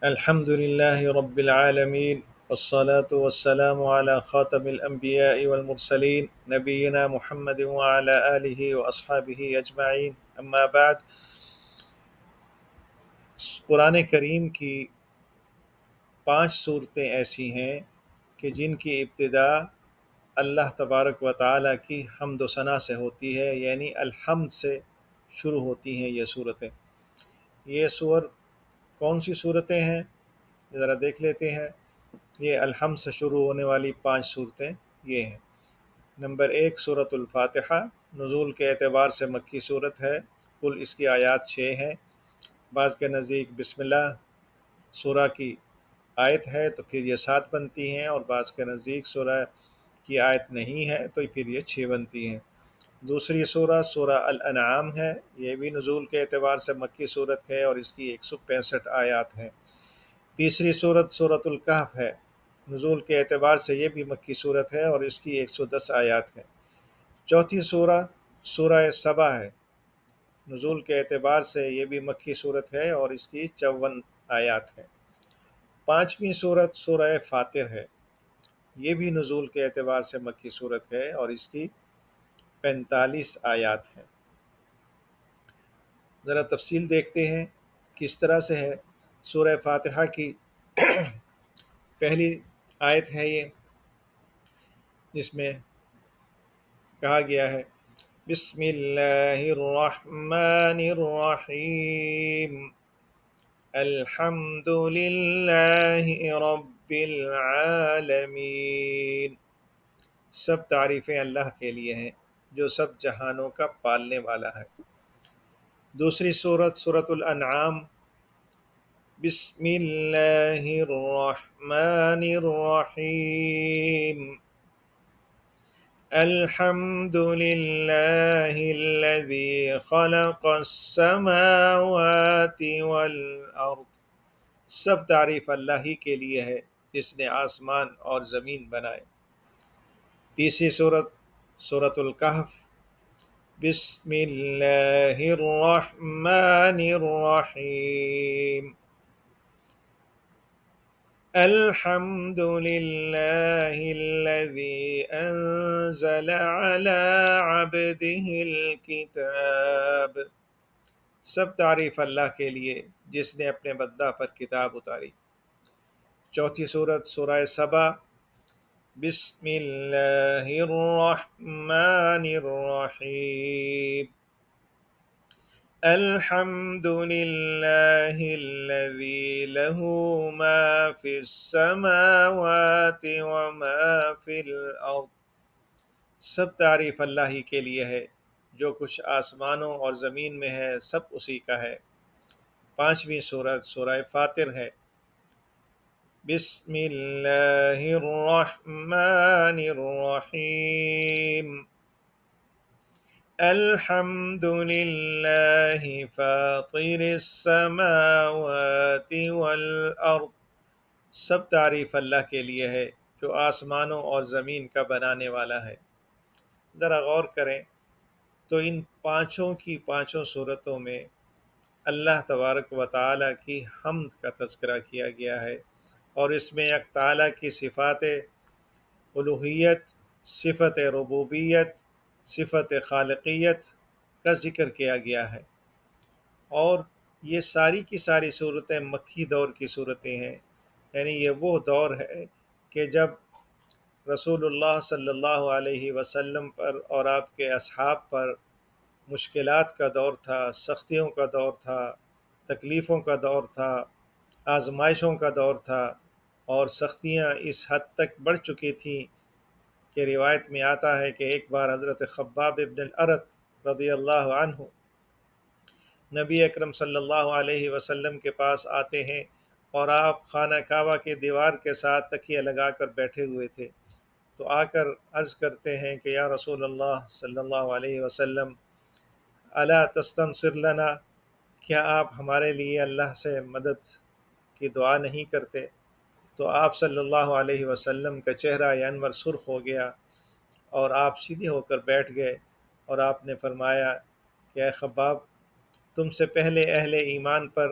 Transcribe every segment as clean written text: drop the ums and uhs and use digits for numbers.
الحمد لله رب العالمين، والصلاة والسلام على خاتم الأنبياء والمرسلين نبينا محمد وعلى آله وأصحابه أجمعين، أما بعد. قرآن کریم کی 5 صورتیں ایسی ہیں کہ جن کی ابتدا اللہ تبارک و تعالیٰ کی حمد و ثنا سے ہوتی ہے، یعنی الحمد سے شروع ہوتی ہیں یہ صورتیں. یہ سور کون سی صورتیں ہیں ذرا دیکھ لیتے ہیں. یہ الحمد سے شروع ہونے والی 5 صورتیں یہ ہیں. نمبر 1 سورۃ الفاتحہ، نزول کے اعتبار سے مکی صورت ہے. کل اس کی آیات 6 ہیں. بعض کے نزدیک بسم اللہ سورہ کی آیت ہے تو پھر یہ 7 بنتی ہیں، اور بعض کے نزدیک سورہ کی آیت نہیں ہے تو پھر یہ 6 بنتی ہیں. دوسری سورہ سورہ الانعام ہے. یہ بھی نزول کے اعتبار سے مکی صورت ہے اور اس کی 165 آیات ہیں. تیسری صورت سورۃ الکہف ہے. نزول کے اعتبار سے یہ بھی مکی صورت ہے اور اس کی 110 آیات ہیں. چوتھی سورہ سورہ سبا ہے. نزول کے اعتبار سے یہ بھی مکی صورت ہے اور اس کی 54 آیات ہیں. پانچویں صورت سورہ فاطر ہے. یہ بھی نزول کے اعتبار سے مکی صورت ہے اور اس کی 45 آیات ہیں. ذرا تفصیل دیکھتے ہیں کس طرح سے ہے. سورہ فاتحہ کی پہلی آیت ہے یہ، جس میں کہا گیا ہے بسم اللہ الرحمن الرحیم الحمد للہ رب العالمین. سب تعریفیں اللہ کے لیے ہیں جو سب جہانوں کا پالنے والا ہے. دوسری صورت سورۃ الانعام، بسم اللہ الرحمن الرحیم الحمد للہ الذی خلق السماوات والارض. سب تعریف اللہ ہی کے لیے ہے جس نے آسمان اور زمین بنائے. تیسری صورت سورۃ الکہف، بسم اللہ الرحمن الرحیم الحمد للہ الذی انزل علی عبده الکتاب. سب تعریف اللہ کے لیے جس نے اپنے بندہ پر کتاب اتاری. چوتھی صورت سورہ سبا، بسم اللہ الرحمن الرحیم الحمد للہ الذی لہ ما فی السماوات وما فی الارض. سب تعریف اللہ ہی کے لیے ہے، جو کچھ آسمانوں اور زمین میں ہے سب اسی کا ہے. پانچویں صورت سورہ فاطر ہے. بسم اللہ الرحمن الرحیم الحمد للہ فاطر السماوات والارض. سب تعریف اللہ کے لیے ہے جو آسمانوں اور زمین کا بنانے والا ہے. ذرا غور کریں تو ان پانچوں کی پانچوں صورتوں میں اللہ تبارک و تعالیٰ کی حمد کا تذکرہ کیا گیا ہے، اور اس میں یک تعالیٰ کی صفات الوہیت، صفت ربوبیت، صفت خالقیت کا ذکر کیا گیا ہے. اور یہ ساری کی ساری صورتیں مکی دور کی صورتیں ہیں، یعنی یہ وہ دور ہے کہ جب رسول اللہ صلی اللہ علیہ وسلم پر اور آپ کے اصحاب پر مشکلات کا دور تھا، سختیوں کا دور تھا، تکلیفوں کا دور تھا، آزمائشوں کا دور تھا، اور سختیاں اس حد تک بڑھ چکی تھیں کہ روایت میں آتا ہے کہ ایک بار حضرت خباب ابن الارت رضی اللہ عنہ نبی اکرم صلی اللہ علیہ وسلم کے پاس آتے ہیں، اور آپ خانہ کعبہ کے دیوار کے ساتھ تکیہ لگا کر بیٹھے ہوئے تھے. تو آ کر عرض کرتے ہیں کہ یا رسول اللہ صلی اللہ علیہ وسلم، الا تستنصر لنا، کیا آپ ہمارے لیے اللہ سے مدد کی دعا نہیں کرتے؟ تو آپ صلی اللہ علیہ وسلم کا چہرہ انور سرخ ہو گیا اور آپ سیدھے ہو کر بیٹھ گئے، اور آپ نے فرمایا کہ اے خباب، تم سے پہلے اہل ایمان پر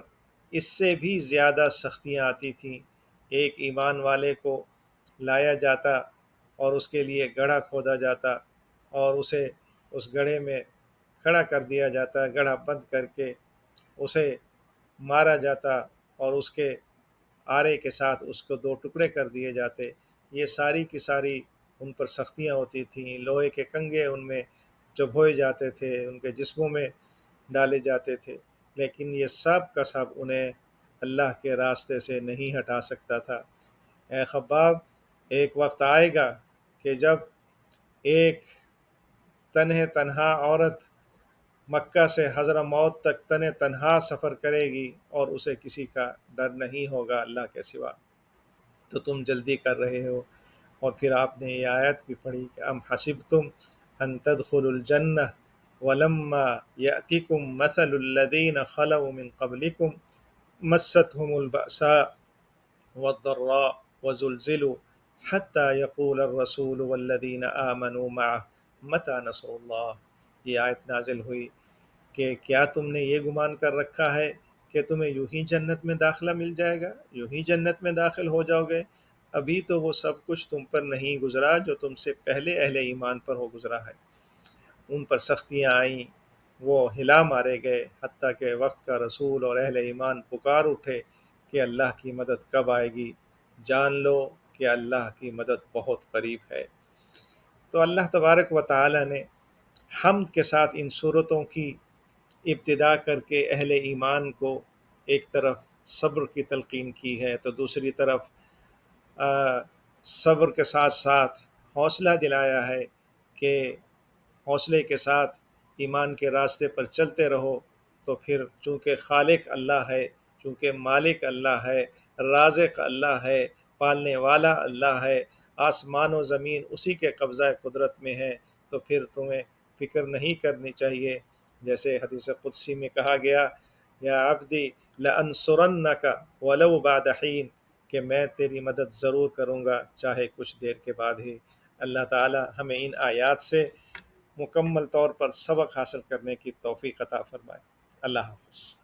اس سے بھی زیادہ سختیاں آتی تھیں۔ ایک ایمان والے کو لایا جاتا اور اس کے لیے گڑھا کھودا جاتا اور اسے اس گڑھے میں کھڑا کر دیا جاتا، گڑھا بند کر کے اسے مارا جاتا اور اس کے آرے کے ساتھ اس کو دو ٹکڑے کر دیے جاتے۔ یہ ساری کی ساری ان پر سختیاں ہوتی تھیں، لوہے کے کنگے ان میں چبھوئے جاتے تھے، ان کے جسموں میں ڈالے جاتے تھے، لیکن یہ سب کا سب انہیں اللہ کے راستے سے نہیں ہٹا سکتا تھا۔ اے خباب، ایک وقت آئے گا کہ جب ایک تنہا عورت مکہ سے حضرموت تک تنہا سفر کرے گی اور اسے کسی کا ڈر نہیں ہوگا اللہ کے سوا، تو تم جلدی کر رہے ہو۔ اور پھر آپ نے یہ آیت بھی پڑھی کہ ام حسبتم ان تدخلوا الجنہ ولما یأتکم مثل الذین خلوا من قبلکم مستهم البأساء والضراء وزلزلوا حتى يقول الرسول والذین آمنوا معه متى نصر اللہ۔ یہ آیت نازل ہوئی کہ کیا تم نے یہ گمان کر رکھا ہے کہ تمہیں یوں ہی جنت میں داخلہ مل جائے گا، یوں ہی جنت میں داخل ہو جاؤ گے؟ ابھی تو وہ سب کچھ تم پر نہیں گزرا جو تم سے پہلے اہل ایمان پر ہو گزرا ہے۔ ان پر سختیاں آئیں، وہ ہلا مارے گئے، حتیٰ کہ وقت کا رسول اور اہل ایمان پکار اٹھے کہ اللہ کی مدد کب آئے گی، جان لو کہ اللہ کی مدد بہت قریب ہے۔ تو اللہ تبارک و تعالی نے حمد کے ساتھ ان صورتوں کی ابتدا کر کے اہل ایمان کو ایک طرف صبر کی تلقین کی ہے، تو دوسری طرف صبر کے ساتھ ساتھ حوصلہ دلایا ہے کہ حوصلے کے ساتھ ایمان کے راستے پر چلتے رہو، تو پھر چونکہ خالق اللہ ہے، چونکہ مالک اللہ ہے، رازق اللہ ہے، پالنے والا اللہ ہے، آسمان و زمین اسی کے قبضہ قدرت میں ہے، تو پھر تمہیں فکر نہیں کرنی چاہیے۔ جیسے حدیث قدسی میں کہا گیا، یا عبدی لانصرنک ولو بعد حین، کہ میں تیری مدد ضرور کروں گا چاہے کچھ دیر کے بعد ہی۔ اللہ تعالی ہمیں ان آیات سے مکمل طور پر سبق حاصل کرنے کی توفیق عطا فرمائے۔ اللہ حافظ۔